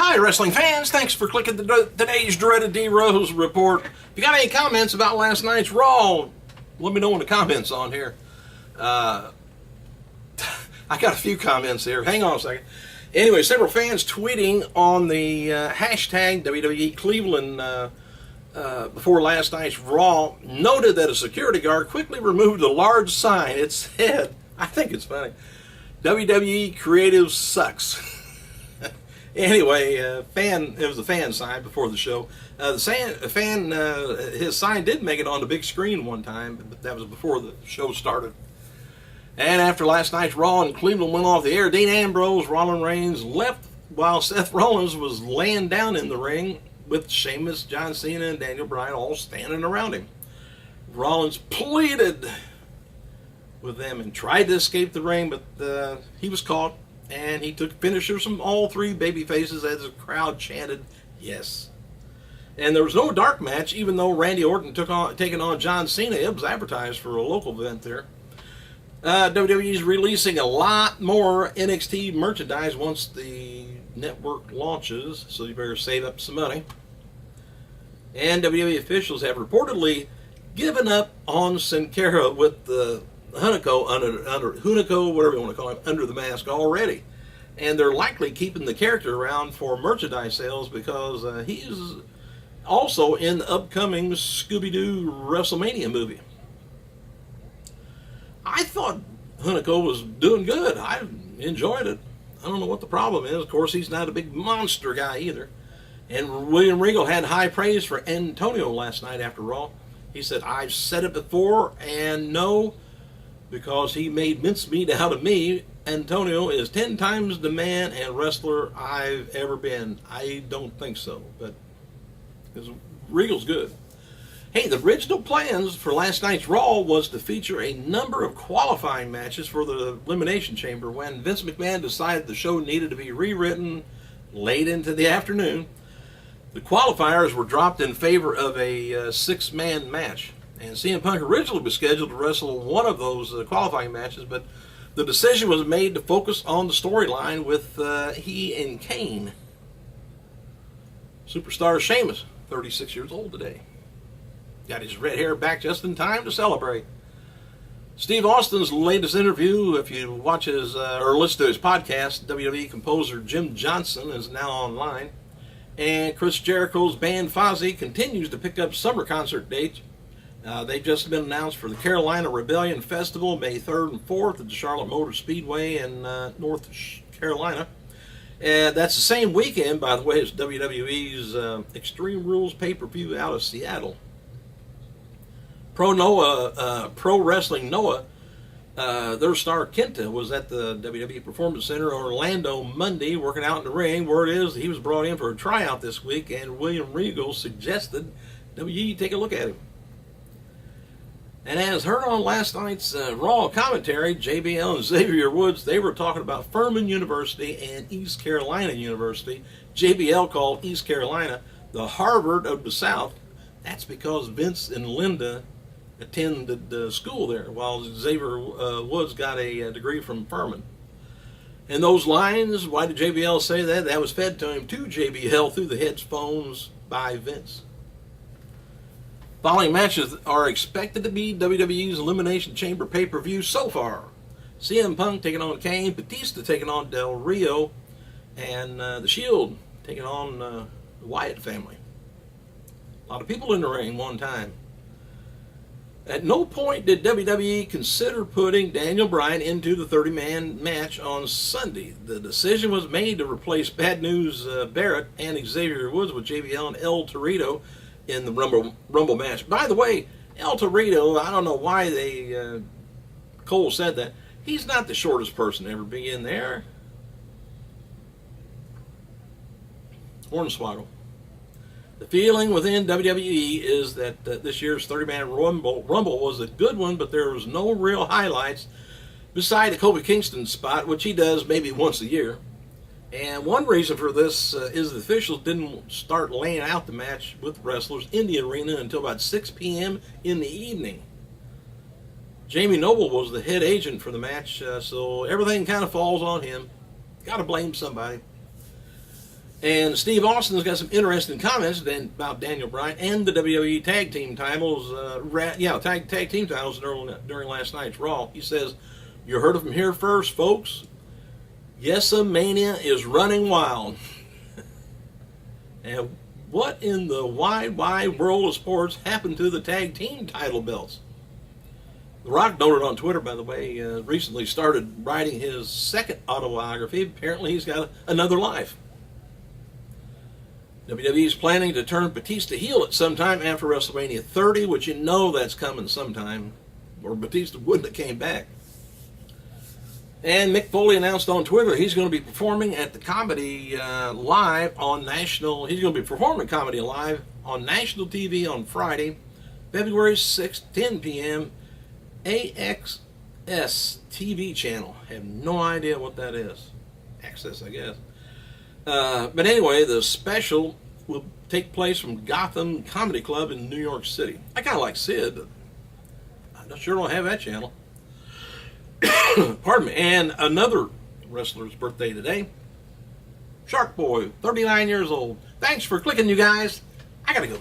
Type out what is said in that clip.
Hi, wrestling fans. Thanks for clicking today's Dreaded D Rose report. If you got any comments about last night's Raw, let me know in the comments on here. I got a few comments here. Hang on a second. Anyway, several fans tweeting on the hashtag WWE Cleveland before last night's Raw noted that a security guard quickly removed a large sign. It said, I think it's funny, WWE Creative Sucks. Anyway, it was a fan sign before the show. His sign did make it on the big screen one time, but that was before the show started. And after last night's Raw and Cleveland went off the air, Dean Ambrose, Roman Reigns left while Seth Rollins was laying down in the ring with Sheamus, John Cena, and Daniel Bryan all standing around him. Rollins pleaded with them and tried to escape the ring, but he was caught, and he took finishers from all three baby faces as the crowd chanted, yes. And there was no dark match, even though Randy Orton taking on John Cena. It was advertised for a local event there. WWE is releasing a lot more NXT merchandise once the network launches, so you better save up some money. And WWE officials have reportedly given up on Sin Cara with the Hunico Hunico, whatever you want to call him, under the mask already. And they're likely keeping the character around for merchandise sales because he's also in the upcoming Scooby-Doo WrestleMania movie. I thought Hunico was doing good. I enjoyed it. I don't know what the problem is. Of course, he's not a big monster guy either. And William Regal had high praise for Antonio last night after Raw. He said, I've said it before, and no, because he made mincemeat out of me. Antonio is 10 times the man and wrestler I've ever been. I don't think so, but Regal's good. Hey, the original plans for last night's Raw was to feature a number of qualifying matches for the Elimination Chamber. When Vince McMahon decided the show needed to be rewritten late into the afternoon, the qualifiers were dropped in favor of a six-man match. And CM Punk originally was scheduled to wrestle one of those qualifying matches, but the decision was made to focus on the storyline with he and Kane. Superstar Sheamus, 36 years old today. Got his red hair back just in time to celebrate. Steve Austin's latest interview, if you watch his or listen to his podcast, WWE composer Jim Johnson is now online. And Chris Jericho's band Fozzy continues to pick up summer concert dates. They've just been announced for the Carolina Rebellion Festival, May 3rd and 4th at the Charlotte Motor Speedway in North Carolina. And that's the same weekend, by the way, as WWE's Extreme Rules pay-per-view out of Seattle. Pro Wrestling Noah, their star Kenta was at the WWE Performance Center in Orlando Monday working out in the ring. Word is he was brought in for a tryout this week, and William Regal suggested WWE take a look at him. And as heard on last night's Raw commentary, JBL and Xavier Woods, they were talking about Furman University and East Carolina University. JBL called East Carolina the Harvard of the South. That's because Vince and Linda attended school there, while Xavier Woods got a degree from Furman. And those lines, why did JBL say that? That was fed to him to JBL through the headphones by Vince. Following matches are expected to be WWE's Elimination Chamber pay-per-view so far. CM Punk taking on Kane, Batista taking on Del Rio, and The Shield taking on the Wyatt family. A lot of people in the ring one time. At no point did WWE consider putting Daniel Bryan into the 30-man match on Sunday. The decision was made to replace Bad News Barrett and Xavier Woods with JBL and El Torito in the Rumble match. By the way, El Torito, I don't know why Cole said that. He's not the shortest person to ever be in there. Hornswoggle. The feeling within WWE is that this year's 30-man Rumble was a good one, but there was no real highlights beside the Kofi Kingston spot, which he does maybe once a year. And one reason for this is the officials didn't start laying out the match with wrestlers in the arena until about 6 p.m. in the evening. Jamie Noble was the head agent for the match, so everything kind of falls on him. Got to blame somebody. And Steve Austin's got some interesting comments about Daniel Bryan and the WWE Tag Team titles. Tag Team titles during last night's Raw. He says, "You heard of him here first, folks. Yes-a-mania is running wild." And what in the wide world of sports happened to the tag team title belts? The Rock noted on Twitter, by the way, recently started writing his second autobiography. Apparently he's got another life. WWE is planning to turn Batista heel at some time after WrestleMania 30, which you know that's coming sometime, or Batista wouldn't have came back. And Mick Foley announced on Twitter he's going to be performing at the Comedy Live on National. He's going to be performing Comedy Live on national TV on Friday, February 6th, 10 p.m. AXS TV channel. I have no idea what that is. Access, I guess. But anyway, the special will take place from Gotham Comedy Club in New York City. I kind of like Sid, but I sure don't have that channel. Pardon me. And another wrestler's birthday today. Shark Boy, 39 years old. Thanks for clicking, you guys. I gotta go.